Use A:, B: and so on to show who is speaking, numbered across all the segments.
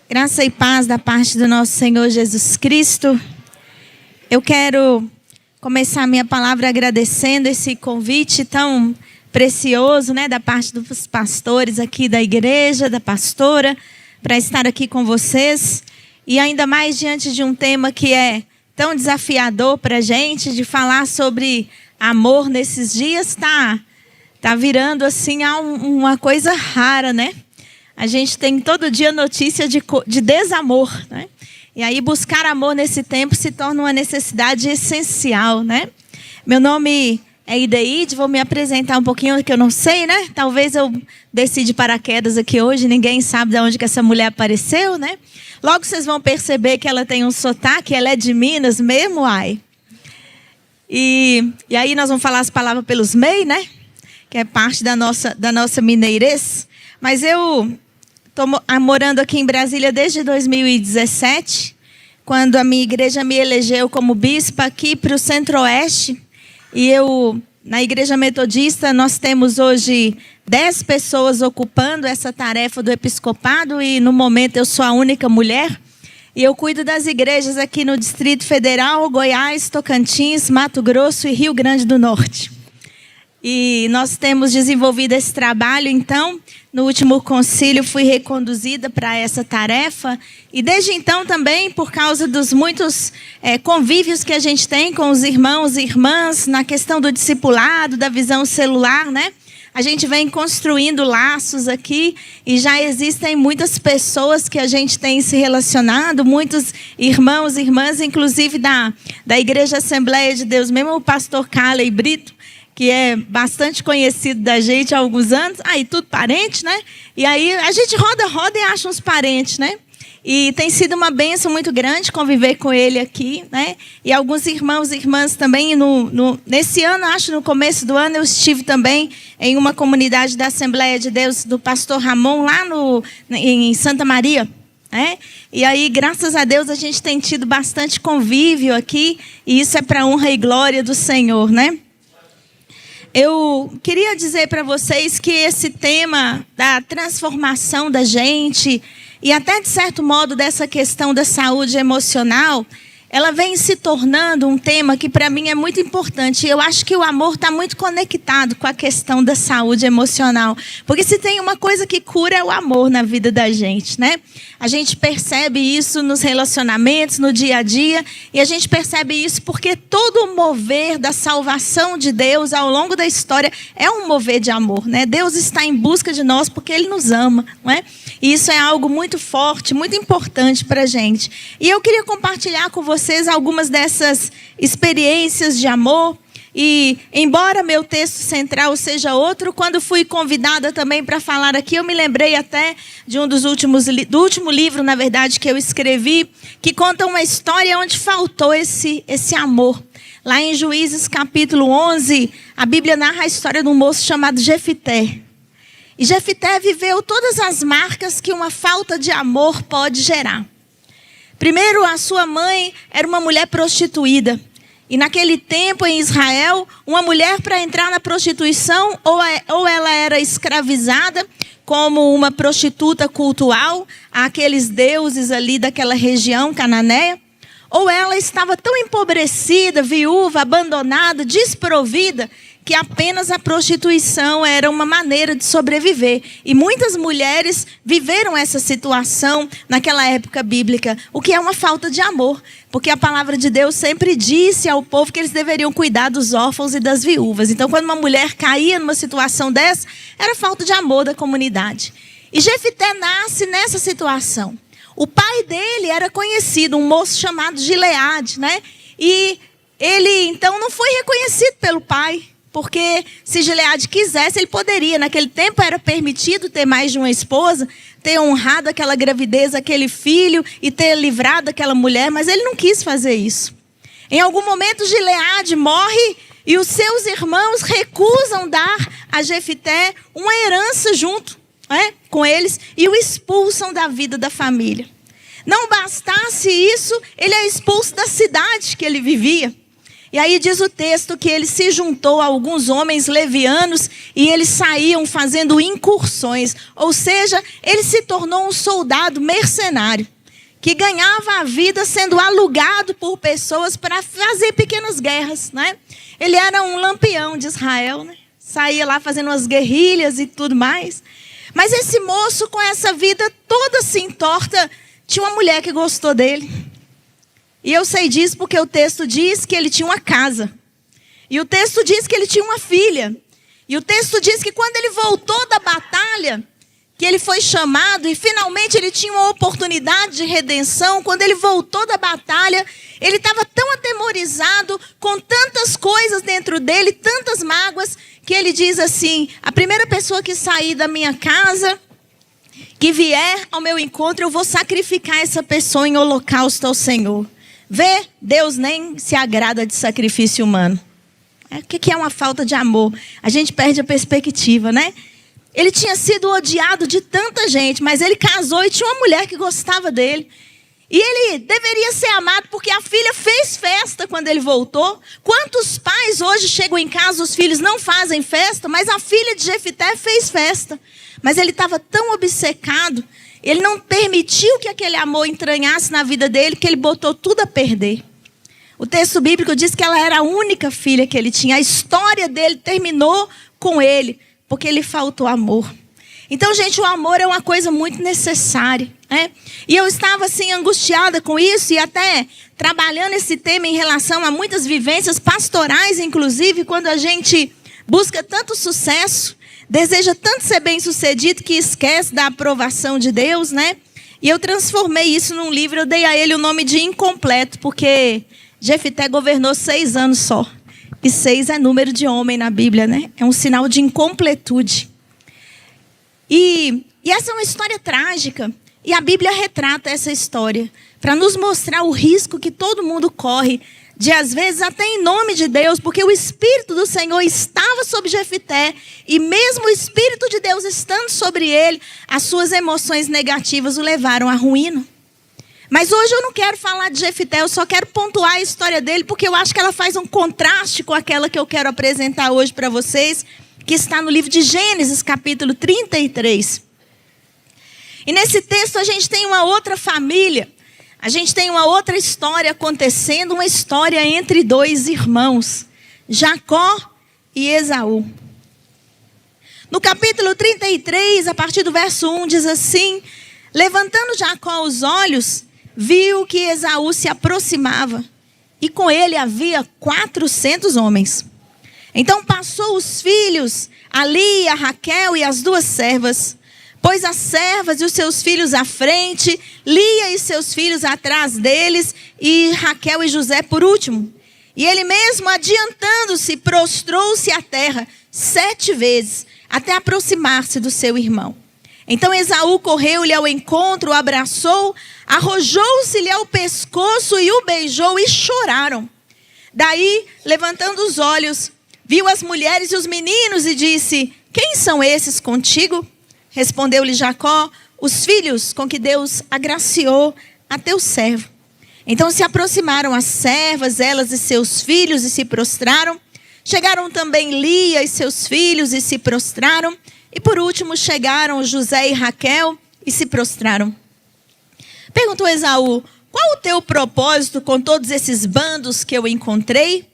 A: Graça e paz da parte do nosso Senhor Jesus Cristo. Eu quero começar a minha palavra agradecendo esse convite tão precioso, da parte dos pastores aqui da igreja, da pastora, para estar aqui com vocês. E ainda mais diante de um tema que é tão desafiador para a gente, de falar sobre amor nesses dias, tá virando assim uma coisa rara, A gente tem todo dia notícia de desamor, E aí buscar amor nesse tempo se torna uma necessidade essencial, Meu nome é Ideide, vou me apresentar um pouquinho, que eu não sei, Talvez eu desci de paraquedas aqui hoje, ninguém sabe de onde que essa mulher apareceu, Logo vocês vão perceber que ela tem um sotaque, ela é de Minas mesmo, E aí nós vamos falar as palavras pelos MEI, Que é parte da nossa mineirês. Mas eu estou morando aqui em Brasília desde 2017, quando a minha igreja me elegeu como bispa aqui para o Centro-Oeste. E na igreja metodista, nós temos hoje 10 pessoas ocupando essa tarefa do episcopado e no momento eu sou a única mulher. E eu cuido das igrejas aqui no Distrito Federal, Goiás, Tocantins, Mato Grosso e Rio Grande do Norte. E nós temos desenvolvido esse trabalho, então, no último concílio fui reconduzida para essa tarefa. E desde então também, por causa dos muitos convívios que a gente tem com os irmãos e irmãs, na questão do discipulado, da visão celular, A gente vem construindo laços aqui e já existem muitas pessoas que a gente tem se relacionado, muitos irmãos e irmãs, inclusive da Igreja Assembleia de Deus, mesmo o pastor Caleb Brito, que é bastante conhecido da gente há alguns anos. Aí tudo parente, E aí a gente roda e acha uns parentes, E tem sido uma bênção muito grande conviver com ele aqui, E alguns irmãos e irmãs também. Nesse ano, acho, no começo do ano, eu estive também em uma comunidade da Assembleia de Deus, do pastor Ramon, lá em Santa Maria. E aí, graças a Deus, a gente tem tido bastante convívio aqui. E isso é para a honra e glória do Senhor, Eu queria dizer para vocês que esse tema da transformação da gente e até, de certo modo, dessa questão da saúde emocional, ela vem se tornando um tema que, para mim, é muito importante. Eu acho que o amor está muito conectado com a questão da saúde emocional. Porque se tem uma coisa que cura, é o amor na vida da gente, A gente percebe isso nos relacionamentos, no dia a dia. E a gente percebe isso porque todo o mover da salvação de Deus ao longo da história é um mover de amor, Deus está em busca de nós porque Ele nos ama, E isso é algo muito forte, muito importante para a gente. E eu queria compartilhar com vocês algumas dessas experiências de amor. E, embora meu texto central seja outro, quando fui convidada também para falar aqui, eu me lembrei até de do último livro, na verdade, que eu escrevi, que conta uma história onde faltou esse amor. Lá em Juízes capítulo 11, a Bíblia narra a história de um moço chamado Jefité. E Jefité viveu todas as marcas que uma falta de amor pode gerar. Primeiro, a sua mãe era uma mulher prostituída. E naquele tempo, em Israel, uma mulher, para entrar na prostituição, ou ela era escravizada como uma prostituta cultual àqueles deuses ali daquela região cananeia, ou ela estava tão empobrecida, viúva, abandonada, desprovida, que apenas a prostituição era uma maneira de sobreviver. E muitas mulheres viveram essa situação naquela época bíblica, o que é uma falta de amor. Porque a palavra de Deus sempre disse ao povo que eles deveriam cuidar dos órfãos e das viúvas. Então, quando uma mulher caía numa situação dessa, era falta de amor da comunidade. E Jefité nasce nessa situação. O pai dele era conhecido, um moço chamado Gileade, E ele, então, não foi reconhecido pelo pai. Porque se Gileade quisesse, ele poderia. Naquele tempo era permitido ter mais de uma esposa, ter honrado aquela gravidez, aquele filho e ter livrado aquela mulher. Mas ele não quis fazer isso. Em algum momento, Gileade morre e os seus irmãos recusam dar a Jefité uma herança junto com eles e o expulsam da vida da família. Não bastasse isso, ele é expulso da cidade que ele vivia. E aí diz o texto que ele se juntou a alguns homens levianos e eles saíam fazendo incursões. Ou seja, ele se tornou um soldado mercenário que ganhava a vida sendo alugado por pessoas para fazer pequenas guerras, né? Ele era um lampião de Israel, né? Saía lá fazendo umas guerrilhas e tudo mais. Mas esse moço, com essa vida toda assim torta, tinha uma mulher que gostou dele. E eu sei disso porque o texto diz que ele tinha uma casa. E o texto diz que ele tinha uma filha. E o texto diz que quando ele voltou da batalha, que ele foi chamado e finalmente ele tinha uma oportunidade de redenção. Quando ele voltou da batalha, ele estava tão atemorizado, com tantas coisas dentro dele, tantas mágoas, que ele diz assim: a primeira pessoa que sair da minha casa, que vier ao meu encontro, eu vou sacrificar essa pessoa em holocausto ao Senhor. Vê, Deus nem se agrada de sacrifício humano. O que é uma falta de amor? A gente perde a perspectiva, né? Ele tinha sido odiado de tanta gente, mas ele casou e tinha uma mulher que gostava dele. E ele deveria ser amado porque a filha fez festa quando ele voltou. Quantos pais hoje chegam em casa, os filhos não fazem festa, mas a filha de Jefité fez festa. Mas ele estava tão obcecado, ele não permitiu que aquele amor entranhasse na vida dele, que ele botou tudo a perder. O texto bíblico diz que ela era a única filha que ele tinha. A história dele terminou com ele, porque lhe faltou amor. Então, gente, o amor é uma coisa muito necessária, né? E eu estava assim angustiada com isso e até trabalhando esse tema em relação a muitas vivências pastorais, inclusive, quando a gente busca tanto sucesso, deseja tanto ser bem-sucedido que esquece da aprovação de Deus, né? E eu transformei isso num livro, eu dei a ele o nome de Incompleto, porque Jefité governou 6 anos só. E 6 é número de homem na Bíblia, né? É um sinal de incompletude. E essa é uma história trágica. E a Bíblia retrata essa história para nos mostrar o risco que todo mundo corre de, às vezes, até em nome de Deus, porque o Espírito do Senhor estava sobre Jefité, e mesmo o Espírito de Deus estando sobre ele, as suas emoções negativas o levaram à ruína. Mas hoje eu não quero falar de Jefité, eu só quero pontuar a história dele, porque eu acho que ela faz um contraste com aquela que eu quero apresentar hoje para vocês, que está no livro de Gênesis, capítulo 33. E nesse texto a gente tem uma outra família, a gente tem uma outra história acontecendo, uma história entre 2 irmãos, Jacó e Esaú. No capítulo 33, a partir do verso 1, diz assim: levantando Jacó os olhos, viu que Esaú se aproximava, e com ele havia 400 homens. Então passou os filhos, a Lia, a Raquel e as 2 servas, pôs as servas e os seus filhos à frente, Lia e seus filhos atrás deles, e Raquel e José por último. E ele mesmo, adiantando-se, prostrou-se à terra 7 vezes, até aproximar-se do seu irmão. Então Esaú correu-lhe ao encontro, o abraçou, arrojou-se-lhe ao pescoço e o beijou, e choraram. Daí, levantando os olhos, viu as mulheres e os meninos e disse: quem são esses contigo? Respondeu-lhe Jacó: os filhos com que Deus agraciou a teu servo. Então se aproximaram as servas, elas e seus filhos, e se prostraram. Chegaram também Lia e seus filhos e se prostraram. E por último chegaram José e Raquel e se prostraram. Perguntou Esaú: qual o teu propósito com todos esses bandos que eu encontrei?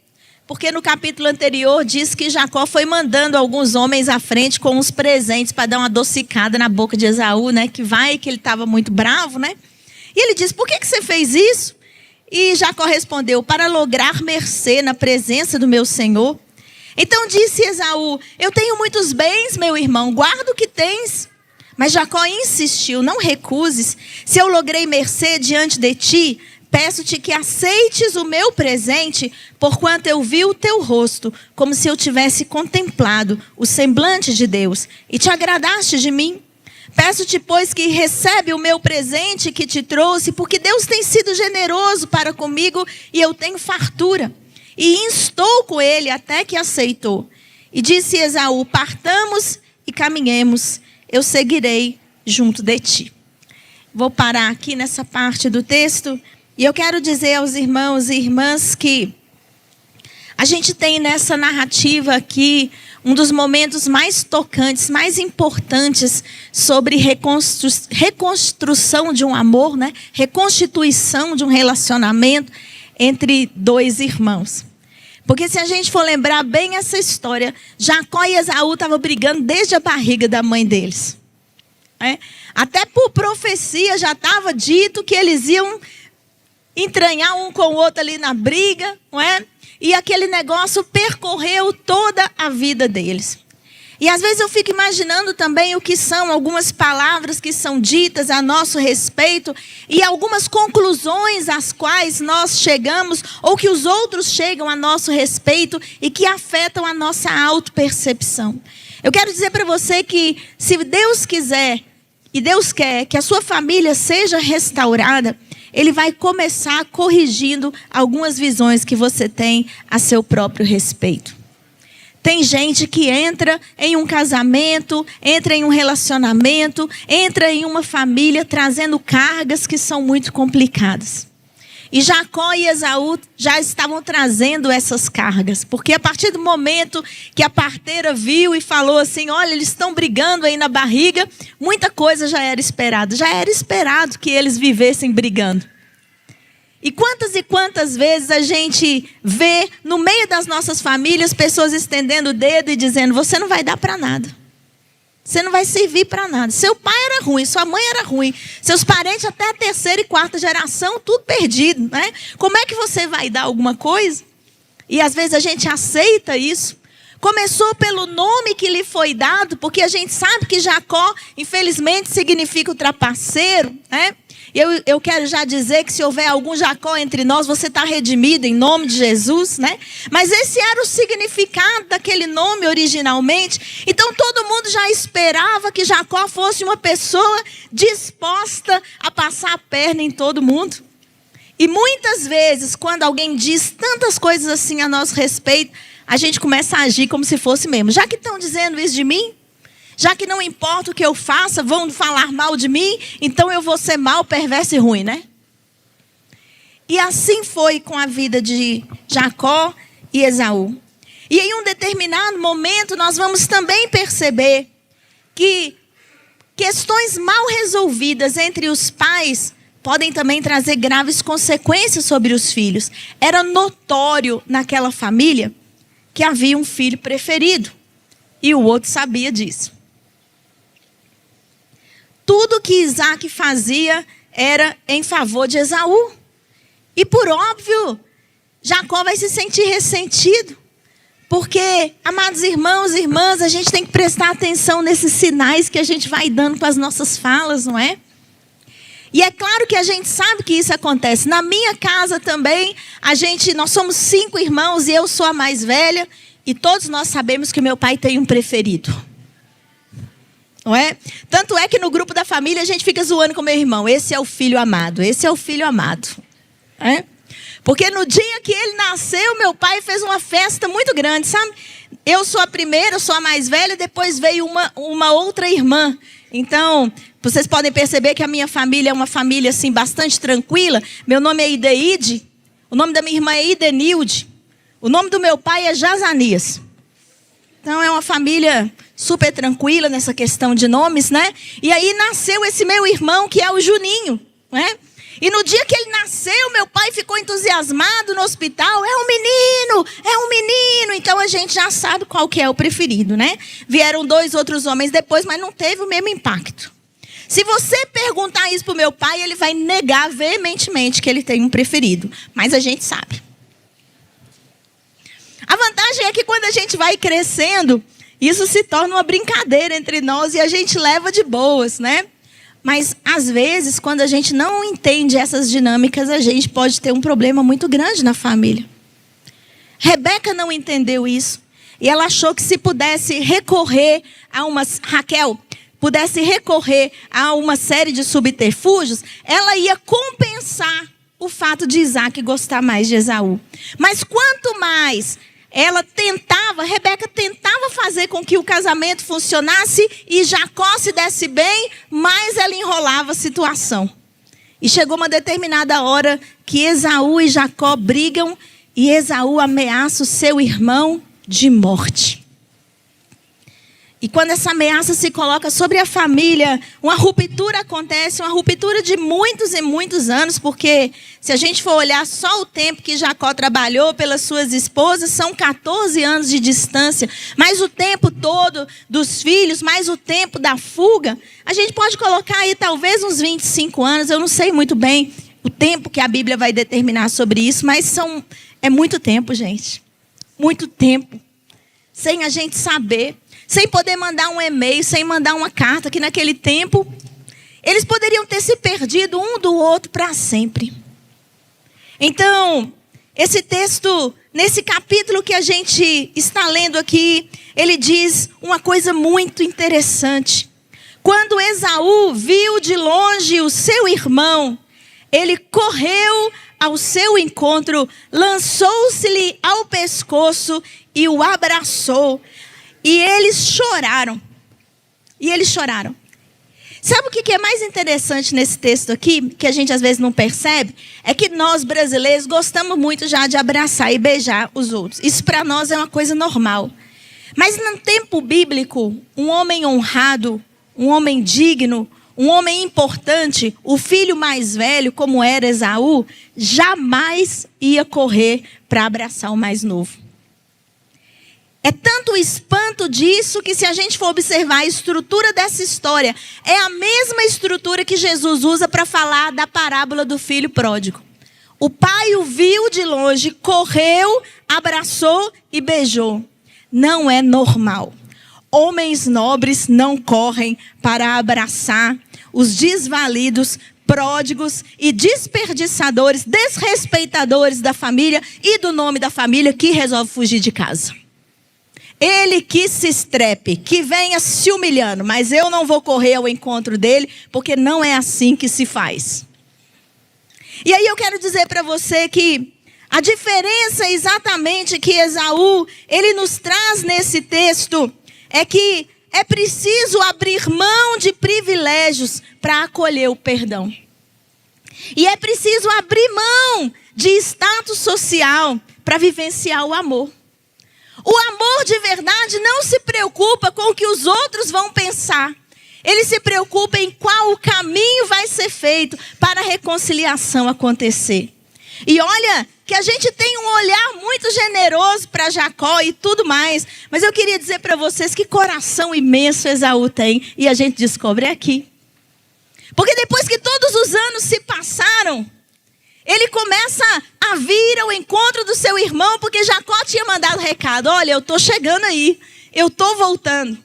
A: Porque no capítulo anterior diz que Jacó foi mandando alguns homens à frente com uns presentes para dar uma adocicada na boca de Esaú, né? Que ele estava muito bravo, né? E ele disse: por que você fez isso? E Jacó respondeu: para lograr mercê na presença do meu senhor. Então disse Esaú: eu tenho muitos bens, meu irmão, guarda o que tens. Mas Jacó insistiu: não recuses. Se eu logrei mercê diante de ti, peço-te que aceites o meu presente, porquanto eu vi o teu rosto, como se eu tivesse contemplado o semblante de Deus, e te agradaste de mim. Peço-te, pois, que recebe o meu presente que te trouxe, porque Deus tem sido generoso para comigo, e eu tenho fartura. E instou com ele até que aceitou. E disse Esaú: partamos e caminhemos, eu seguirei junto de ti. Vou parar aqui nessa parte do texto. E eu quero dizer aos irmãos e irmãs que A gente tem nessa narrativa aqui um dos momentos mais tocantes, mais importantes sobre reconstrução de um amor, né? Reconstituição de um relacionamento entre dois irmãos. Porque se a gente for lembrar bem essa história, Jacó e Esaú estavam brigando desde a barriga da mãe deles. Até por profecia já estava dito que eles iam entranhar um com o outro ali na briga, não é? E aquele negócio percorreu toda a vida deles. E às vezes eu fico imaginando também o que são algumas palavras que são ditas a nosso respeito e algumas conclusões às quais nós chegamos ou que os outros chegam a nosso respeito e que afetam a nossa autopercepção. Eu quero dizer para você que se Deus quiser e Deus quer que a sua família seja restaurada, Ele vai começar corrigindo algumas visões que você tem a seu próprio respeito. Tem gente que entra em um casamento, entra em um relacionamento, entra em uma família trazendo cargas que são muito complicadas. E Jacó e Esaú já estavam trazendo essas cargas. Porque a partir do momento que a parteira viu e falou assim, olha, eles estão brigando aí na barriga, muita coisa já era esperada. Já era esperado que eles vivessem brigando. E quantas vezes a gente vê no meio das nossas famílias pessoas estendendo o dedo e dizendo, você não vai dar para nada. Você não vai servir para nada. Seu pai era ruim, sua mãe era ruim. Seus parentes até a terceira e quarta geração, tudo perdido, né? Como é que você vai dar alguma coisa? E às vezes a gente aceita isso. Começou pelo nome que lhe foi dado, porque a gente sabe que Jacó, infelizmente, significa o trapaceiro, né? Eu quero já dizer que se houver algum Jacó entre nós, você está redimido em nome de Jesus, né? Mas esse era o significado daquele nome originalmente. Então todo mundo já esperava que Jacó fosse uma pessoa disposta a passar a perna em todo mundo. E muitas vezes, quando alguém diz tantas coisas assim a nosso respeito, a gente começa a agir como se fosse mesmo. Já que estão dizendo isso de mim, já que não importa o que eu faça, vão falar mal de mim, então eu vou ser mal, perverso e ruim, né? E assim foi com a vida de Jacó e Esaú. E em um determinado momento nós vamos também perceber que questões mal resolvidas entre os pais podem também trazer graves consequências sobre os filhos. Era notório naquela família que havia um filho preferido. E o outro sabia disso. Tudo que Isaac fazia era em favor de Esaú. E por óbvio, Jacó vai se sentir ressentido. Porque, amados irmãos e irmãs, a gente tem que prestar atenção nesses sinais que a gente vai dando com as nossas falas, não é? E é claro que a gente sabe que isso acontece. Na minha casa também, nós somos 5 irmãos e eu sou a mais velha. E todos nós sabemos que meu pai tem um preferido. Não é? Tanto é que no grupo da família a gente fica zoando com meu irmão. Esse é o filho amado, esse é o filho amado. É? Porque no dia que ele nasceu, meu pai fez uma festa muito grande, sabe? Eu sou a primeira, eu sou a mais velha, depois veio uma outra irmã. Então, vocês podem perceber que a minha família é uma família assim, bastante tranquila. Meu nome é Ideide, o nome da minha irmã é Idenilde, o nome do meu pai é Jazanias. Então é uma família super tranquila nessa questão de nomes, né? E aí nasceu esse meu irmão que é o Juninho, né? E no dia que ele nasceu, meu pai ficou entusiasmado no hospital. É um menino, é um menino. Então a gente já sabe qual que é o preferido, né? Vieram 2 outros homens depois, mas não teve o mesmo impacto. Se você perguntar isso para o meu pai, ele vai negar veementemente que ele tem um preferido. Mas a gente sabe. A vantagem é que quando a gente vai crescendo, isso se torna uma brincadeira entre nós e a gente leva de boas, né? Mas, às vezes, quando a gente não entende essas dinâmicas, a gente pode ter um problema muito grande na família. Rebeca não entendeu isso. E ela achou que se pudesse recorrer a Raquel pudesse recorrer a uma série de subterfúgios, ela ia compensar o fato de Isaac gostar mais de Esaú. Mas quanto mais Rebeca tentava fazer com que o casamento funcionasse e Jacó se desse bem, mais ela enrolava a situação. E chegou uma determinada hora que Esaú e Jacó brigam e Esaú ameaça o seu irmão de morte. E quando essa ameaça se coloca sobre a família, uma ruptura acontece, uma ruptura de muitos e muitos anos, porque se a gente for olhar só o tempo que Jacó trabalhou pelas suas esposas, são 14 anos de distância, mais o tempo todo dos filhos, mais o tempo da fuga, a gente pode colocar aí talvez uns 25 anos, eu não sei muito bem o tempo que a Bíblia vai determinar sobre isso, mas é muito tempo, gente, muito tempo, sem a gente saber, sem poder mandar um e-mail, sem mandar uma carta, que naquele tempo eles poderiam ter se perdido um do outro para sempre. Então, esse texto, nesse capítulo que a gente está lendo aqui, ele diz uma coisa muito interessante. Quando Esaú viu de longe o seu irmão, ele correu ao seu encontro, lançou-se-lhe ao pescoço e o abraçou. E eles choraram. Sabe o que é mais interessante nesse texto aqui, que a gente às vezes não percebe? É que nós brasileiros gostamos muito já de abraçar e beijar os outros. Isso para nós é uma coisa normal. Mas no tempo bíblico, um homem honrado, um homem digno, um homem importante, o filho mais velho, como era Esaú, jamais ia correr para abraçar o mais novo. É tanto o espanto disso que, se a gente for observar a estrutura dessa história, é a mesma estrutura que Jesus usa para falar da parábola do filho pródigo. O pai o viu de longe, correu, abraçou e beijou. Não é normal. Homens nobres não correm para abraçar os desvalidos, pródigos e desperdiçadores, desrespeitadores da família e do nome da família que resolve fugir de casa. Ele que se estrepe, que venha se humilhando, mas eu não vou correr ao encontro dele, porque não é assim que se faz. E aí eu quero dizer para você que a diferença exatamente que Esaú, ele nos traz nesse texto, é que é preciso abrir mão de privilégios para acolher o perdão. E é preciso abrir mão de status social para vivenciar o amor. O amor de verdade não se preocupa com o que os outros vão pensar. Ele se preocupa em qual o caminho vai ser feito para a reconciliação acontecer. E olha que a gente tem um olhar muito generoso para Jacó e tudo mais. Mas eu queria dizer para vocês que coração imenso Esaú tem. E a gente descobre aqui. Porque depois que todos os anos se passaram, ele começa a vir ao encontro do seu irmão, porque Jacó tinha mandado recado. Olha, eu estou chegando aí, eu estou voltando.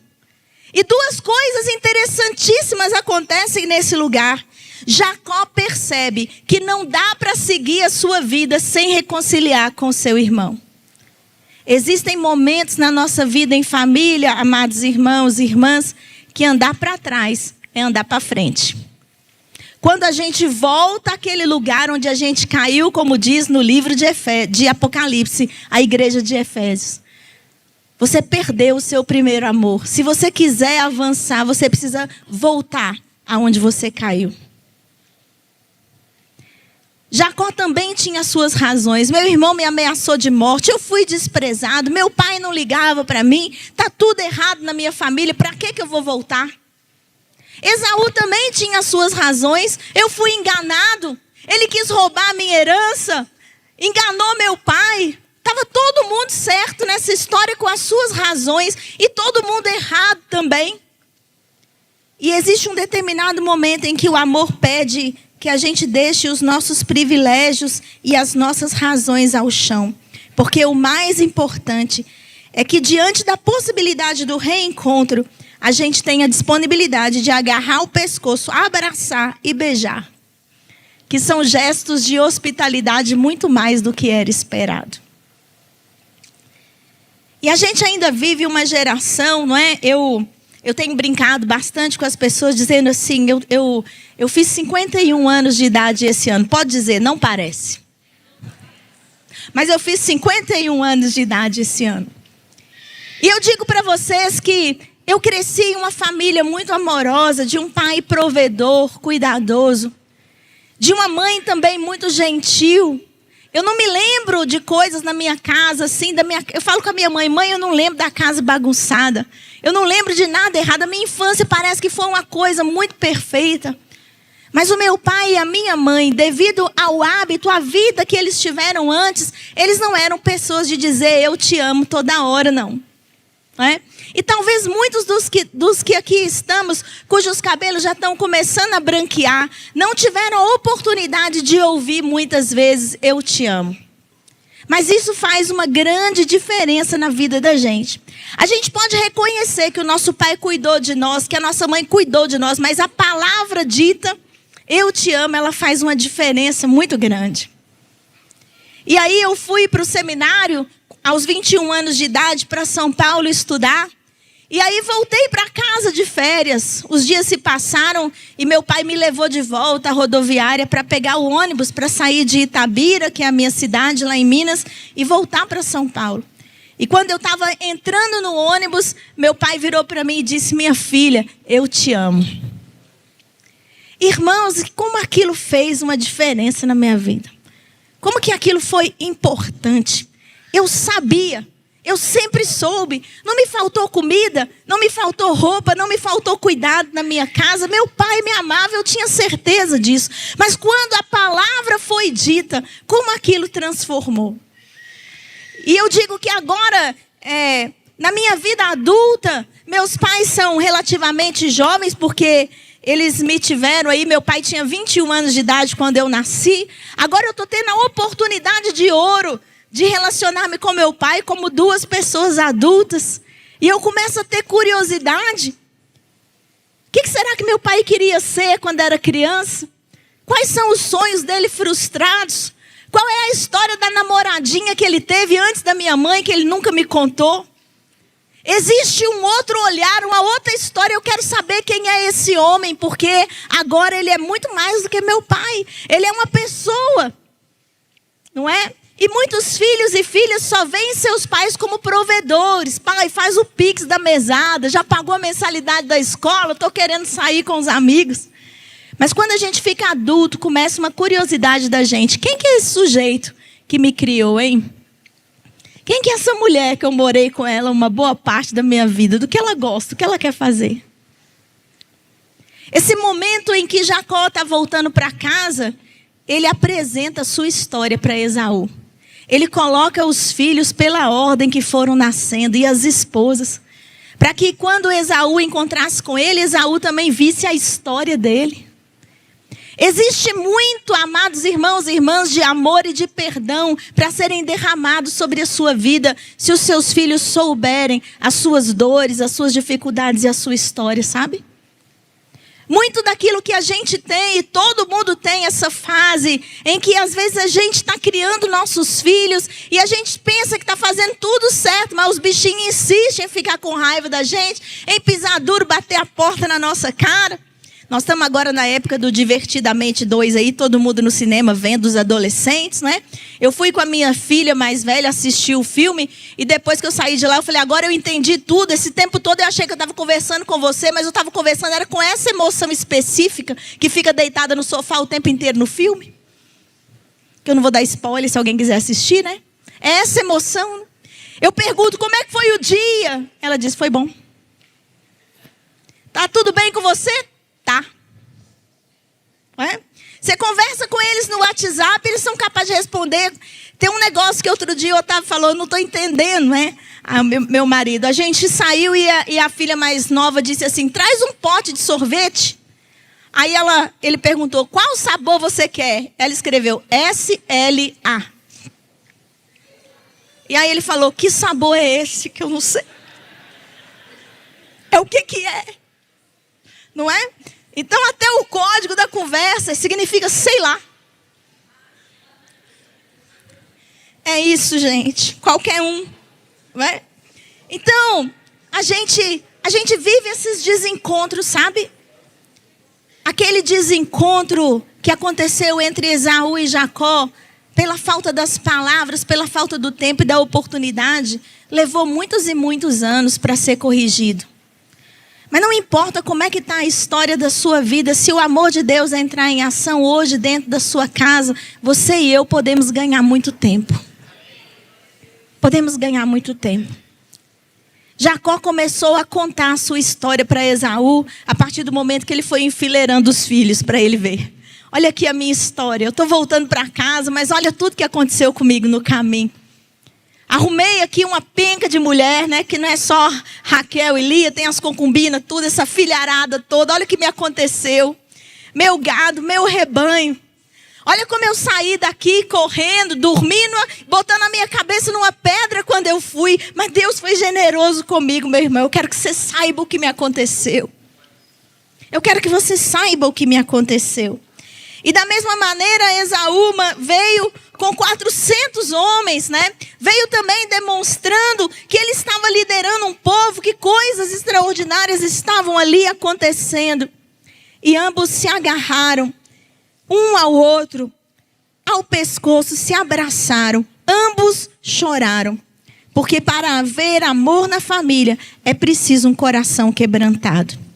A: E duas coisas interessantíssimas acontecem nesse lugar. Jacó percebe que não dá para seguir a sua vida sem reconciliar com seu irmão. Existem momentos na nossa vida em família, amados irmãos e irmãs, que andar para trás é andar para frente. Quando a gente volta àquele lugar onde a gente caiu, como diz no livro de Apocalipse, a igreja de Efésios. Você perdeu o seu primeiro amor. Se você quiser avançar, você precisa voltar aonde você caiu. Jacó também tinha suas razões. Meu irmão me ameaçou de morte, eu fui desprezado, meu pai não ligava para mim, está tudo errado na minha família, para que eu vou voltar? Esaú também tinha suas razões. Eu fui enganado. Ele quis roubar a minha herança. Enganou meu pai. Estava todo mundo certo nessa história com as suas razões. E todo mundo errado também. E existe um determinado momento em que o amor pede que a gente deixe os nossos privilégios e as nossas razões ao chão. Porque o mais importante é que, diante da possibilidade do reencontro, a gente tem a disponibilidade de agarrar o pescoço, abraçar e beijar. Que são gestos de hospitalidade muito mais do que era esperado. E a gente ainda vive uma geração, não é? Eu tenho brincado bastante com as pessoas dizendo assim, eu fiz 51 anos de idade esse ano. Pode dizer, não parece. Mas eu fiz 51 anos de idade esse ano. E eu digo para vocês que eu cresci em uma família muito amorosa, de um pai provedor, cuidadoso, de uma mãe também muito gentil. Eu não me lembro de coisas na minha casa, assim, eu falo com a minha mãe, eu não lembro da casa bagunçada. Eu não lembro de nada errado. A minha infância parece que foi uma coisa muito perfeita. Mas o meu pai e a minha mãe, devido ao hábito, à vida que eles tiveram antes, eles não eram pessoas de dizer eu te amo toda hora, não. E talvez muitos dos que aqui estamos, cujos cabelos já estão começando a branquear, não tiveram a oportunidade de ouvir muitas vezes eu te amo. Mas isso faz uma grande diferença na vida da gente. A gente pode reconhecer que o nosso pai cuidou de nós, que a nossa mãe cuidou de nós, mas a palavra dita, eu te amo, ela faz uma diferença muito grande. E aí eu fui para o seminário, aos 21 anos de idade, para São Paulo estudar. E aí voltei para casa de férias. Os dias se passaram e meu pai me levou de volta à rodoviária para pegar o ônibus para sair de Itabira, que é a minha cidade lá em Minas, e voltar para São Paulo. E quando eu estava entrando no ônibus, meu pai virou para mim e disse, minha filha, eu te amo. Irmãos, como aquilo fez uma diferença na minha vida. Como que aquilo foi importante. Eu sabia. Eu sempre soube, não me faltou comida, não me faltou roupa, não me faltou cuidado na minha casa. Meu pai me amava, eu tinha certeza disso. Mas quando a palavra foi dita, como aquilo transformou? E eu digo que agora, na minha vida adulta, meus pais são relativamente jovens, porque eles me tiveram aí, meu pai tinha 21 anos de idade quando eu nasci. Agora eu estou tendo a oportunidade de ouro de relacionar-me com meu pai como duas pessoas adultas. E eu começo a ter curiosidade. O que será que meu pai queria ser quando era criança? Quais são os sonhos dele frustrados? Qual é a história da namoradinha que ele teve antes da minha mãe, que ele nunca me contou? Existe um outro olhar, uma outra história. Eu quero saber quem é esse homem, porque agora ele é muito mais do que meu pai. Ele é uma pessoa, não é? E muitos filhos e filhas só veem seus pais como provedores. Pai, faz o pix da mesada, já pagou a mensalidade da escola, estou querendo sair com os amigos. Mas quando a gente fica adulto, começa uma curiosidade da gente. Quem que é esse sujeito que me criou, hein? Quem que é essa mulher que eu morei com ela uma boa parte da minha vida? Do que ela gosta, do que ela quer fazer? Esse momento em que Jacó está voltando para casa, ele apresenta a sua história para Esaú. Ele coloca os filhos pela ordem que foram nascendo e as esposas, para que quando Esaú encontrasse com ele, Esaú também visse a história dele. Existe muito, amados irmãos e irmãs, de amor e de perdão para serem derramados sobre a sua vida, se os seus filhos souberem as suas dores, as suas dificuldades e a sua história, sabe? Muito daquilo que a gente tem, e todo mundo tem essa fase, em que às vezes a gente está criando nossos filhos, e a gente pensa que está fazendo tudo certo, mas os bichinhos insistem em ficar com raiva da gente, em pisar duro, bater a porta na nossa cara. Nós estamos agora na época do Divertidamente 2 aí, todo mundo no cinema vendo os adolescentes, né? Eu fui com a minha filha mais velha assistir o filme, e depois que eu saí de lá, eu falei, agora eu entendi tudo. Esse tempo todo eu achei que eu estava conversando com você, mas eu estava conversando era com essa emoção específica, que fica deitada no sofá o tempo inteiro no filme. Que eu não vou dar spoiler se alguém quiser assistir, né? É essa emoção. Eu pergunto, como é que foi o dia? Ela diz, foi bom. Tá tudo bem com você? Tá. Você conversa com eles no WhatsApp, eles são capazes de responder. Tem um negócio que outro dia o Otávio falou, eu não estou entendendo, né? Meu marido, a gente saiu e a filha mais nova disse assim, traz um pote de sorvete. Aí ele perguntou, qual sabor você quer? Ela escreveu SLA. E aí ele falou, que sabor é esse que eu não sei? É o que é? Não é? Então até o código da conversa significa sei lá. É isso, gente. Qualquer um. Não é? Então, a gente vive esses desencontros, sabe? Aquele desencontro que aconteceu entre Esaú e Jacó, pela falta das palavras, pela falta do tempo e da oportunidade, levou muitos e muitos anos para ser corrigido. Mas não importa como é que está a história da sua vida, se o amor de Deus entrar em ação hoje dentro da sua casa, você e eu podemos ganhar muito tempo. Podemos ganhar muito tempo. Jacó começou a contar a sua história para Esaú a partir do momento que ele foi enfileirando os filhos para ele ver. Olha aqui a minha história, eu estou voltando para casa, mas olha tudo que aconteceu comigo no caminho. Arrumei aqui uma penca de mulher, né? Que não é só Raquel e Lia, tem as concubinas, tudo, essa filharada toda. Olha o que me aconteceu. Meu gado, meu rebanho. Olha como eu saí daqui correndo, dormindo, botando a minha cabeça numa pedra quando eu fui. Mas Deus foi generoso comigo, meu irmão. Eu quero que você saiba o que me aconteceu. Eu quero que você saiba o que me aconteceu. E da mesma maneira, Esaú veio com 400 homens, né? Veio também demonstrando que ele estava liderando um povo, que coisas extraordinárias estavam ali acontecendo. E ambos se agarraram, um ao outro, ao pescoço, se abraçaram. Ambos choraram. Porque para haver amor na família, é preciso um coração quebrantado.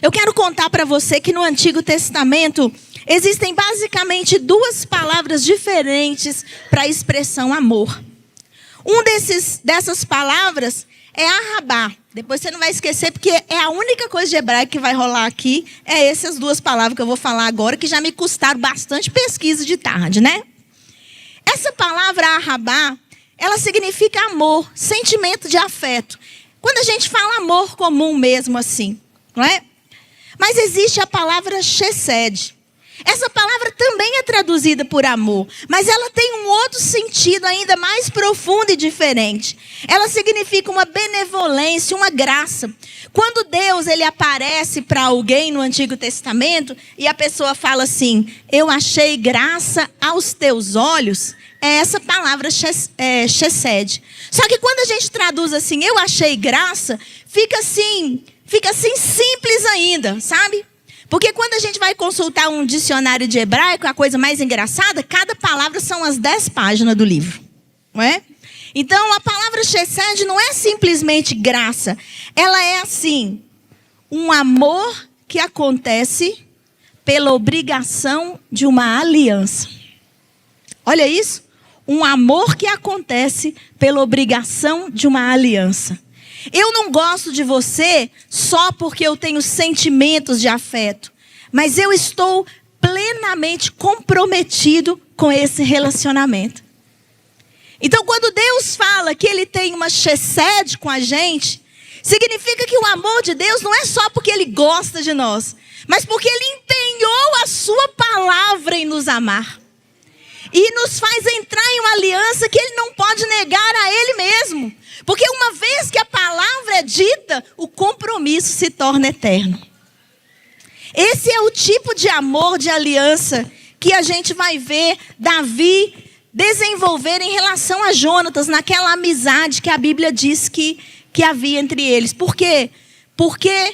A: Eu quero contar para você que no Antigo Testamento existem basicamente duas palavras diferentes para a expressão amor. Dessas palavras é arrabá. Depois você não vai esquecer, porque é a única coisa de hebraico que vai rolar aqui. É essas duas palavras que eu vou falar agora, que já me custaram bastante pesquisa de tarde, né? Essa palavra arrabá, ela significa amor, sentimento de afeto. Quando a gente fala amor comum mesmo assim, não é? Mas existe a palavra chesed. Essa palavra também é traduzida por amor, mas ela tem um outro sentido ainda mais profundo e diferente. Ela significa uma benevolência, uma graça. Quando Deus ele aparece para alguém no Antigo Testamento e a pessoa fala assim, eu achei graça aos teus olhos, é essa palavra chesed. Só que quando a gente traduz assim, eu achei graça, fica assim simples ainda, sabe? Porque quando a gente vai consultar um dicionário de hebraico, a coisa mais engraçada, cada palavra são as 10 páginas do livro, não é? Então, a palavra chesed não é simplesmente graça. Ela é assim, um amor que acontece pela obrigação de uma aliança. Olha isso. Um amor que acontece pela obrigação de uma aliança. Eu não gosto de você só porque eu tenho sentimentos de afeto. Mas eu estou plenamente comprometido com esse relacionamento. Então, quando Deus fala que Ele tem uma chesed com a gente, significa que o amor de Deus não é só porque Ele gosta de nós, mas porque Ele empenhou a sua palavra em nos amar. E nos faz entrar em uma aliança que Ele não pode negar a Ele mesmo. Porque uma vez que a palavra é dita, o compromisso se torna eterno. Esse é o tipo de amor, de aliança, que a gente vai ver Davi desenvolver em relação a Jonatas, naquela amizade que a Bíblia diz que havia entre eles. Por quê? Porque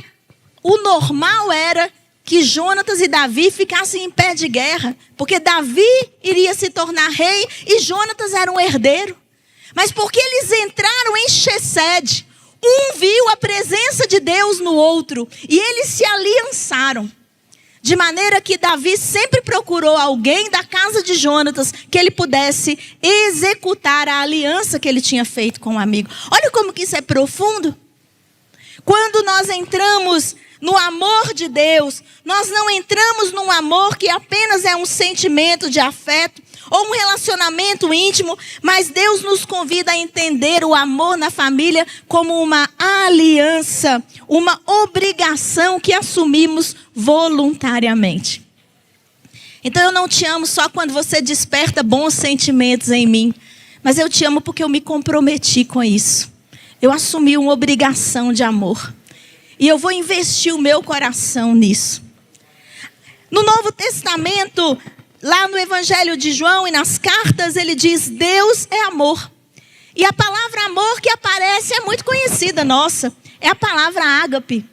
A: o normal era que Jonatas e Davi ficassem em pé de guerra. Porque Davi iria se tornar rei e Jonatas era um herdeiro. Mas porque eles entraram em chesed, um viu a presença de Deus no outro e eles se aliançaram. De maneira que Davi sempre procurou alguém da casa de Jonatas que ele pudesse executar a aliança que ele tinha feito com o amigo. Olha como que isso é profundo. Quando nós entramos no amor de Deus, nós não entramos num amor que apenas é um sentimento de afeto ou um relacionamento íntimo, mas Deus nos convida a entender o amor na família como uma aliança, uma obrigação que assumimos voluntariamente. Então eu não te amo só quando você desperta bons sentimentos em mim, mas eu te amo porque eu me comprometi com isso. Eu assumi uma obrigação de amor. E eu vou investir o meu coração nisso. No Novo Testamento, lá no Evangelho de João e nas cartas, ele diz, Deus é amor. E a palavra amor que aparece é muito conhecida nossa. É a palavra ágape.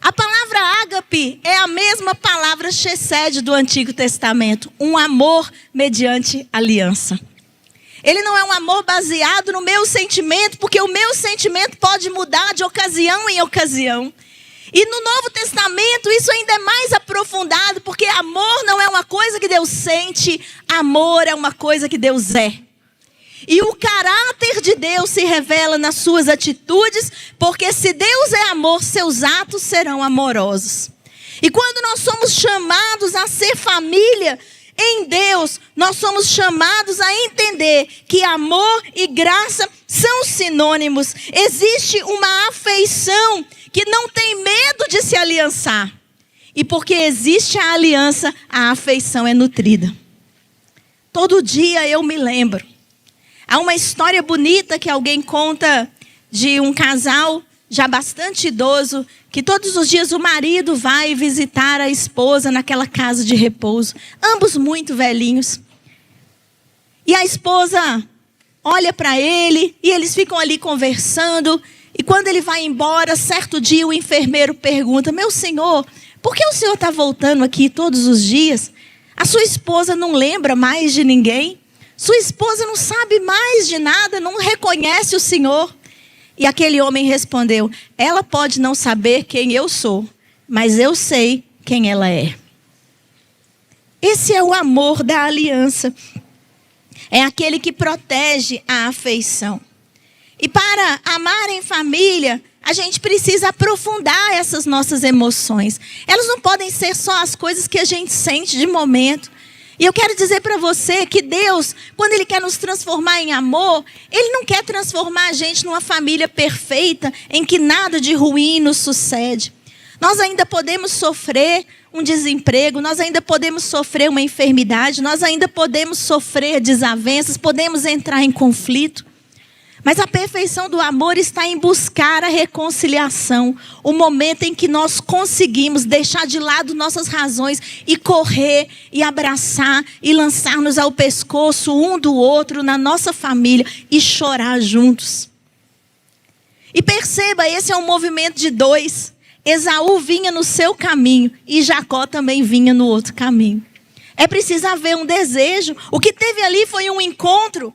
A: A palavra ágape é a mesma palavra chesed do Antigo Testamento. Um amor mediante aliança. Ele não é um amor baseado no meu sentimento, porque o meu sentimento pode mudar de ocasião em ocasião. E no Novo Testamento isso ainda é mais aprofundado, porque amor não é uma coisa que Deus sente, amor é uma coisa que Deus é. E o caráter de Deus se revela nas suas atitudes, porque se Deus é amor, seus atos serão amorosos. E quando nós somos chamados a ser família em Deus, nós somos chamados a entender que amor e graça são sinônimos. Existe uma afeição que não tem medo de se aliançar. E porque existe a aliança, a afeição é nutrida. Todo dia eu me lembro. Há uma história bonita que alguém conta de um casal já bastante idoso, que todos os dias o marido vai visitar a esposa naquela casa de repouso. Ambos muito velhinhos. E a esposa olha para ele e eles ficam ali conversando. E quando ele vai embora, certo dia o enfermeiro pergunta: meu senhor, por que o senhor está voltando aqui todos os dias? A sua esposa não lembra mais de ninguém? Sua esposa não sabe mais de nada, não reconhece o senhor? E aquele homem respondeu: ela pode não saber quem eu sou, mas eu sei quem ela é. Esse é o amor da aliança. É aquele que protege a afeição. E para amar em família, a gente precisa aprofundar essas nossas emoções. Elas não podem ser só as coisas que a gente sente de momento. E eu quero dizer para você que Deus, quando Ele quer nos transformar em amor, Ele não quer transformar a gente numa família perfeita, em que nada de ruim nos sucede. Nós ainda podemos sofrer um desemprego, nós ainda podemos sofrer uma enfermidade, nós ainda podemos sofrer desavenças, podemos entrar em conflito. Mas a perfeição do amor está em buscar a reconciliação. O momento em que nós conseguimos deixar de lado nossas razões e correr e abraçar e lançar-nos ao pescoço um do outro na nossa família e chorar juntos. E perceba, esse é um movimento de dois. Esaú vinha no seu caminho e Jacó também vinha no outro caminho. É preciso haver um desejo. O que teve ali foi um encontro.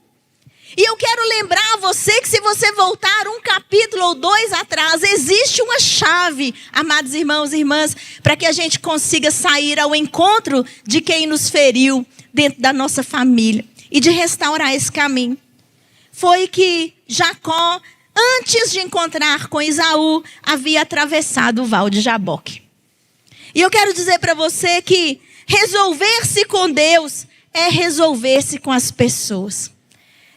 A: E eu quero lembrar a você que se você voltar um capítulo ou dois atrás, existe uma chave, amados irmãos e irmãs, para que a gente consiga sair ao encontro de quem nos feriu dentro da nossa família e de restaurar esse caminho. Foi que Jacó, antes de encontrar com Esaú, havia atravessado o val de Jaboque. E eu quero dizer para você que resolver-se com Deus é resolver-se com as pessoas.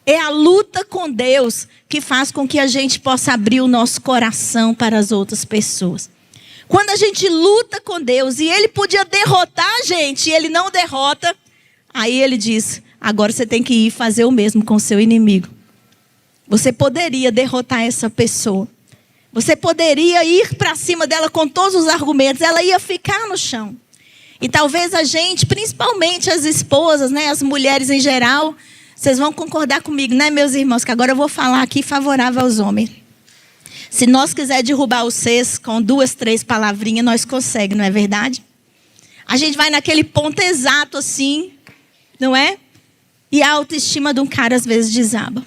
A: É a luta com Deus que faz com que a gente possa abrir o nosso coração para as outras pessoas. Quando a gente luta com Deus e Ele podia derrotar a gente e Ele não derrota, aí Ele diz: agora você tem que ir fazer o mesmo com o seu inimigo. Você poderia derrotar essa pessoa. Você poderia ir para cima dela com todos os argumentos. Ela ia ficar no chão. E talvez a gente, principalmente as esposas, né, as mulheres em geral, vocês vão concordar comigo, né, meus irmãos? Que agora eu vou falar aqui favorável aos homens. Se nós quiser derrubar vocês com 2, 3 palavrinhas, nós conseguimos, não é verdade? A gente vai naquele ponto exato assim, não é? E a autoestima de um cara às vezes desaba.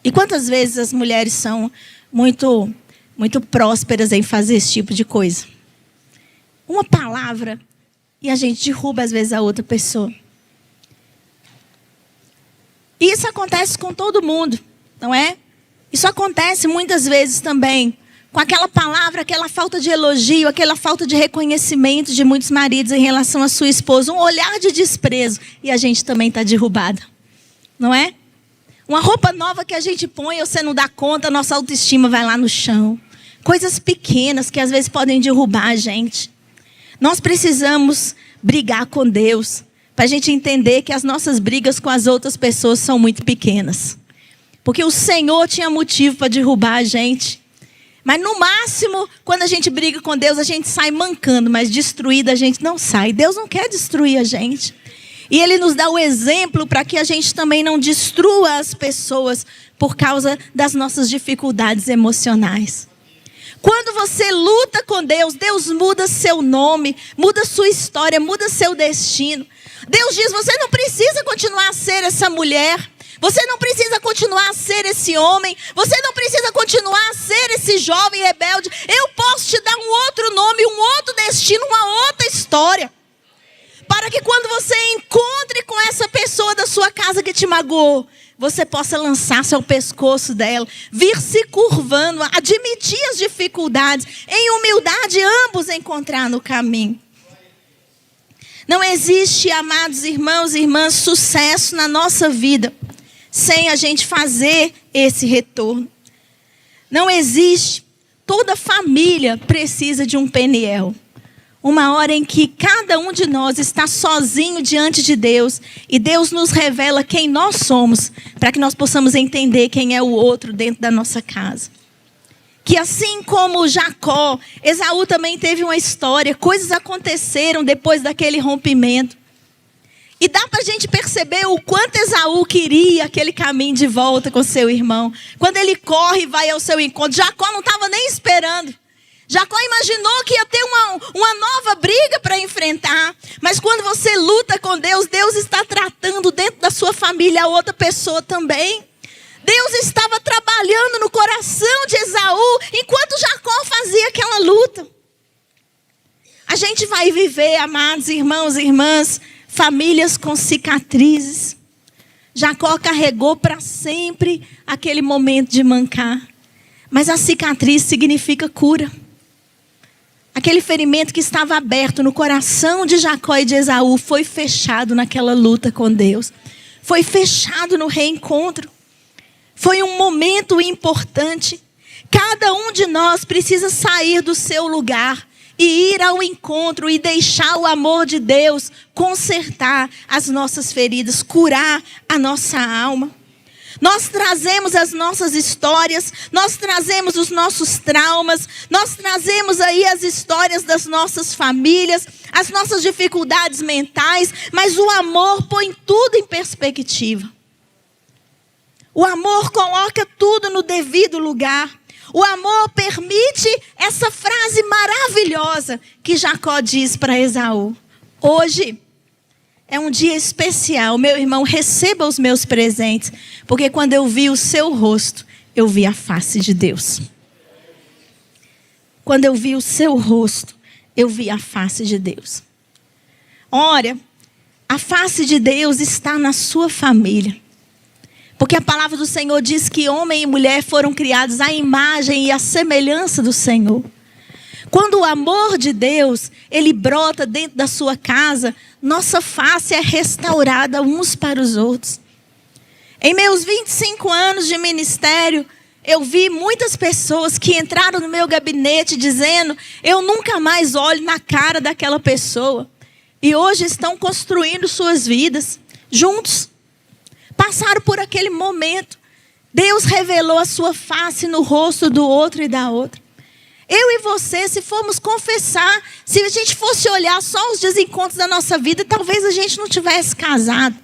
A: E quantas vezes as mulheres são muito prósperas em fazer esse tipo de coisa? Uma palavra e a gente derruba às vezes a outra pessoa. E isso acontece com todo mundo, não é? Isso acontece muitas vezes também com aquela palavra, aquela falta de elogio, aquela falta de reconhecimento de muitos maridos em relação à sua esposa. Um olhar de desprezo e a gente também está derrubada, não é? Uma roupa nova que a gente põe e você não dá conta, a nossa autoestima vai lá no chão. Coisas pequenas que às vezes podem derrubar a gente. Nós precisamos brigar com Deus para a gente entender que as nossas brigas com as outras pessoas são muito pequenas. Porque o Senhor tinha motivo para derrubar a gente. Mas no máximo, quando a gente briga com Deus, a gente sai mancando, mas destruída a gente não sai. Deus não quer destruir a gente. E Ele nos dá o exemplo para que a gente também não destrua as pessoas por causa das nossas dificuldades emocionais. Quando você luta com Deus, Deus muda seu nome, muda sua história, muda seu destino. Deus diz: você não precisa continuar a ser essa mulher. Você não precisa continuar a ser esse homem. Você não precisa continuar a ser esse jovem rebelde. Eu posso te dar um outro nome, um outro destino, uma outra história. Para que quando você encontre com essa pessoa da sua casa que te magoou, você possa lançar-se ao pescoço dela, vir se curvando, admitir as dificuldades, em humildade ambos encontrar no caminho. Não existe, amados irmãos e irmãs, sucesso na nossa vida sem a gente fazer esse retorno. Não existe. Toda família precisa de um Peniel. Uma hora em que cada um de nós está sozinho diante de Deus e Deus nos revela quem nós somos, para que nós possamos entender quem é o outro dentro da nossa casa. Que assim como Jacó, Esaú também teve uma história, coisas aconteceram depois daquele rompimento. E dá para a gente perceber o quanto Esaú queria aquele caminho de volta com seu irmão. Quando ele corre e vai ao seu encontro, Jacó não estava nem esperando. Jacó imaginou que ia ter uma nova briga para enfrentar. Mas quando você luta com Deus, Deus está tratando dentro da sua família a outra pessoa também. Deus estava trabalhando no coração de Esaú enquanto Jacó fazia aquela luta. A gente vai viver, amados irmãos e irmãs, famílias com cicatrizes. Jacó carregou para sempre aquele momento de mancar. Mas a cicatriz significa cura. Aquele ferimento que estava aberto no coração de Jacó e de Esaú foi fechado naquela luta com Deus. Foi fechado no reencontro. Foi um momento importante. Cada um de nós precisa sair do seu lugar e ir ao encontro e deixar o amor de Deus consertar as nossas feridas, curar a nossa alma. Nós trazemos as nossas histórias, nós trazemos os nossos traumas, nós trazemos aí as histórias das nossas famílias, as nossas dificuldades mentais, mas o amor põe tudo em perspectiva. O amor coloca tudo no devido lugar. O amor permite essa frase maravilhosa que Jacó diz para Esaú. Hoje é um dia especial, meu irmão, receba os meus presentes, porque quando eu vi o seu rosto, eu vi a face de Deus. Quando eu vi o seu rosto, eu vi a face de Deus. Ora, a face de Deus está na sua família. Porque a palavra do Senhor diz que homem e mulher foram criados à imagem e à semelhança do Senhor. Quando o amor de Deus, ele brota dentro da sua casa, nossa face é restaurada uns para os outros. Em meus 25 anos de ministério, eu vi muitas pessoas que entraram no meu gabinete dizendo, eu nunca mais olho na cara daquela pessoa. E hoje estão construindo suas vidas juntos. Passaram por aquele momento. Deus revelou a sua face no rosto do outro e da outra. Eu e você, se formos confessar, se a gente fosse olhar só os desencontros da nossa vida, talvez a gente não tivesse casado.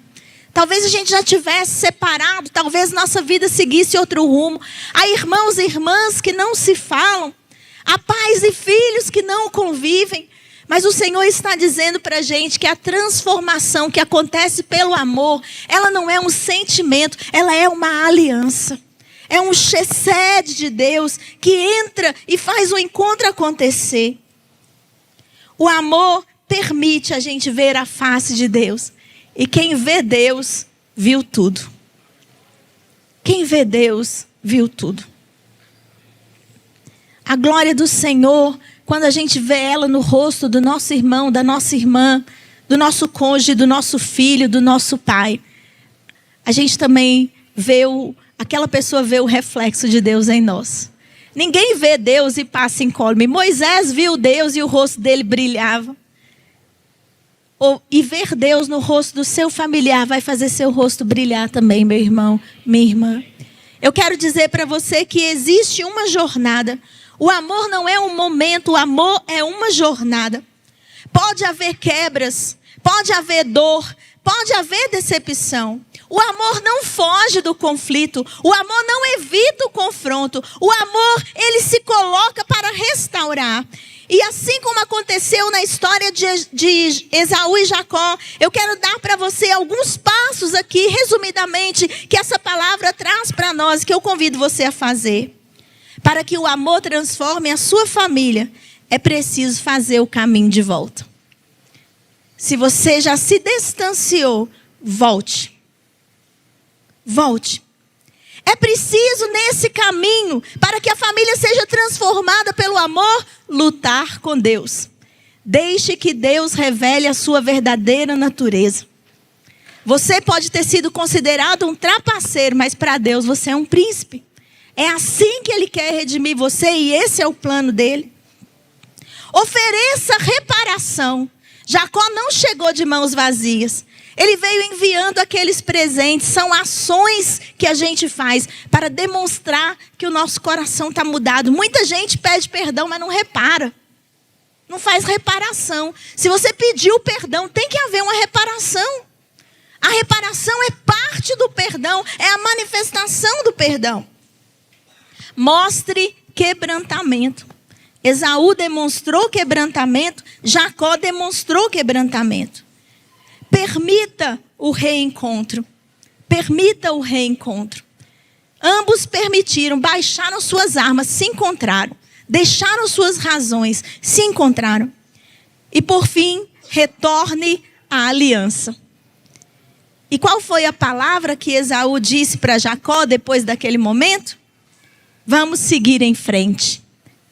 A: Talvez a gente já tivesse separado, talvez nossa vida seguisse outro rumo. Há irmãos e irmãs que não se falam. Há pais e filhos que não convivem. Mas o Senhor está dizendo para a gente que a transformação que acontece pelo amor, ela não é um sentimento, ela é uma aliança. É um chesed de Deus que entra e faz o encontro acontecer. O amor permite a gente ver a face de Deus. E quem vê Deus, viu tudo. Quem vê Deus, viu tudo. A glória do Senhor, quando a gente vê ela no rosto do nosso irmão, da nossa irmã, do nosso cônjuge, do nosso filho, do nosso pai, a gente também vê aquela pessoa vê o reflexo de Deus em nós. Ninguém vê Deus e passa incólume. Moisés viu Deus e o rosto dele brilhava. E ver Deus no rosto do seu familiar vai fazer seu rosto brilhar também, meu irmão, minha irmã. Eu quero dizer para você que existe uma jornada. O amor não é um momento, o amor é uma jornada. Pode haver quebras, pode haver dor, pode haver decepção. O amor não foge do conflito. O amor não evita o confronto. O amor, ele se coloca para restaurar. E assim como aconteceu na história de Esaú e Jacó, eu quero dar para você alguns passos aqui, resumidamente, que essa palavra traz para nós, que eu convido você a fazer. Para que o amor transforme a sua família, é preciso fazer o caminho de volta. Se você já se distanciou, volte. Volte. É preciso, nesse caminho, para que a família seja transformada pelo amor, lutar com Deus. Deixe que Deus revele a sua verdadeira natureza. Você pode ter sido considerado um trapaceiro, mas para Deus você é um príncipe. É assim que Ele quer redimir você e esse é o plano dele. Ofereça reparação. Jacó não chegou de mãos vazias. Ele veio enviando aqueles presentes. São ações que a gente faz para demonstrar que o nosso coração está mudado. Muita gente pede perdão, mas não repara. Não faz reparação. Se você pediu perdão, tem que haver uma reparação. A reparação é parte do perdão. É a manifestação do perdão. Mostre quebrantamento. Esaú demonstrou quebrantamento. Jacó demonstrou quebrantamento. Permita o reencontro. Permita o reencontro. Ambos permitiram, baixaram suas armas, se encontraram. Deixaram suas razões, se encontraram. E por fim, retorne à aliança. E qual foi a palavra que Esaú disse para Jacó depois daquele momento? Vamos seguir em frente.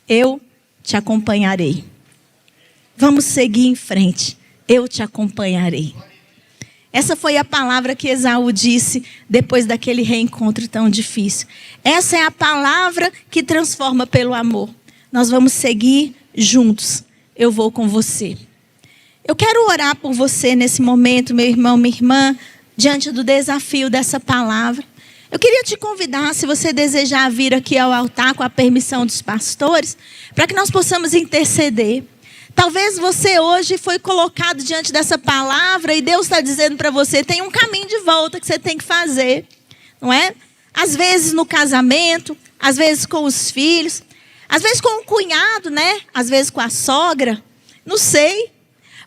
A: Eu te acompanharei. Vamos seguir em frente. Eu te acompanharei. Essa foi a palavra que Esaú disse depois daquele reencontro tão difícil. Essa é a palavra que transforma pelo amor. Nós vamos seguir juntos. Eu vou com você. Eu quero orar por você nesse momento, meu irmão, minha irmã, diante do desafio dessa palavra. Eu queria te convidar, se você desejar vir aqui ao altar com a permissão dos pastores, para que nós possamos interceder. Talvez você hoje foi colocado diante dessa palavra e Deus está dizendo para você, tem um caminho de volta que você tem que fazer, não é? Às vezes no casamento, às vezes com os filhos, às vezes com o cunhado, né? Às vezes com a sogra, não sei.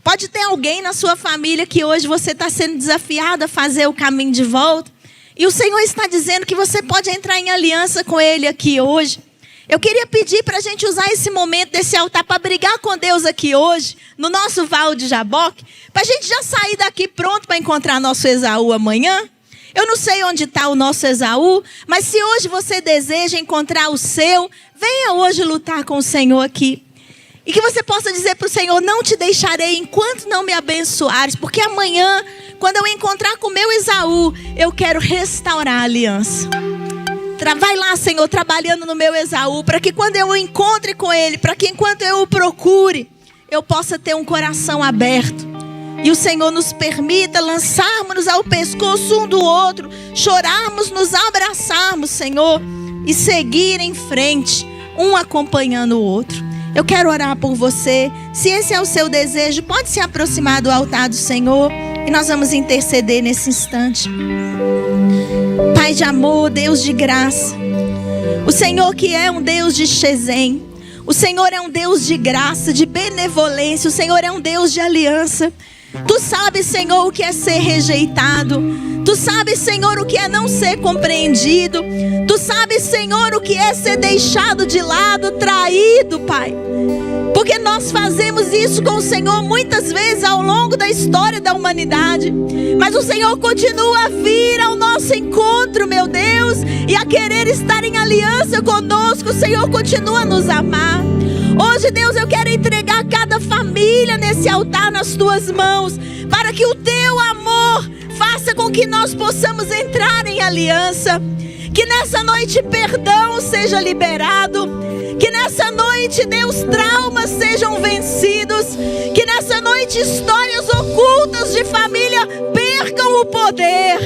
A: Pode ter alguém na sua família que hoje você está sendo desafiado a fazer o caminho de volta. E o Senhor está dizendo que você pode entrar em aliança com Ele aqui hoje. Eu queria pedir para a gente usar esse momento desse altar para brigar com Deus aqui hoje, no nosso Vale de Jaboque, para a gente já sair daqui pronto para encontrar nosso Esaú amanhã. Eu não sei onde está o nosso Esaú, mas se hoje você deseja encontrar o seu, venha hoje lutar com o Senhor aqui. E que você possa dizer para o Senhor, não te deixarei enquanto não me abençoares, porque amanhã, quando eu encontrar com o meu Esaú, eu quero restaurar a aliança. Vai lá, Senhor, trabalhando no meu Esaú, para que quando eu encontre com ele, para que enquanto eu o procure, eu possa ter um coração aberto. E o Senhor nos permita lançarmos-nos ao pescoço um do outro, chorarmos, nos abraçarmos, Senhor, e seguir em frente, um acompanhando o outro. Eu quero orar por você. Se esse é o seu desejo, pode se aproximar do altar do Senhor e nós vamos interceder nesse instante. Pai de amor, Deus de graça, o Senhor que é um Deus de Shezem, o Senhor é um Deus de graça, de benevolência, o Senhor é um Deus de aliança. Tu sabes, Senhor, o que é ser rejeitado. Tu sabes, Senhor, o que é não ser compreendido. Tu sabes, Senhor, o que é ser deixado de lado, traído, Pai. Porque nós fazemos isso com o Senhor muitas vezes ao longo da história da humanidade. Mas o Senhor continua a vir ao nosso encontro, meu Deus, e a querer estar em aliança conosco. O Senhor continua a nos amar. Hoje, Deus, eu quero entregar cada família nesse altar nas tuas mãos, para que o teu amor faça com que nós possamos entrar em aliança. Que nessa noite perdão seja liberado. Que nessa noite, Deus, traumas sejam vencidos. Que nessa noite histórias ocultas de família percam o poder.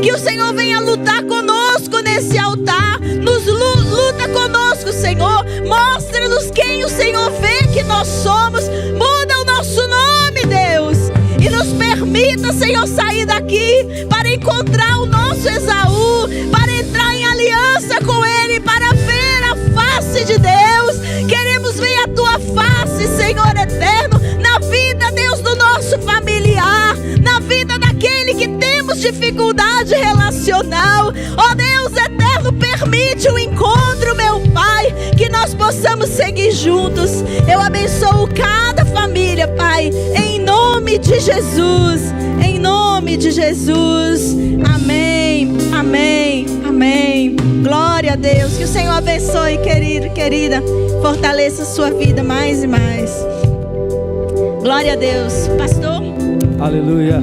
A: Que o Senhor venha lutar conosco nesse altar. Luta conosco, Senhor. Mostra-nos quem o Senhor vê que nós somos. Muda o nosso nome, Deus. E nos permita, Senhor, sair daqui para encontrar o nosso Esaú, para entrar em aliança com Ele, para ver a face de Deus. Queremos ver a Tua face, Senhor eterno, na vida, Deus, do nosso familiar, na vida daquele que temos dificuldade relacional. Ó Deus eterno, permite o encontro, meu Pai, que nós possamos seguir juntos. Eu abençoo cada família, Pai, em nome de Jesus, em nome de Jesus. Amém, amém, amém. Glória a Deus. Que o Senhor abençoe, querido, querida. Fortaleça a sua vida mais e mais. Glória a Deus. Pastor?
B: Aleluia.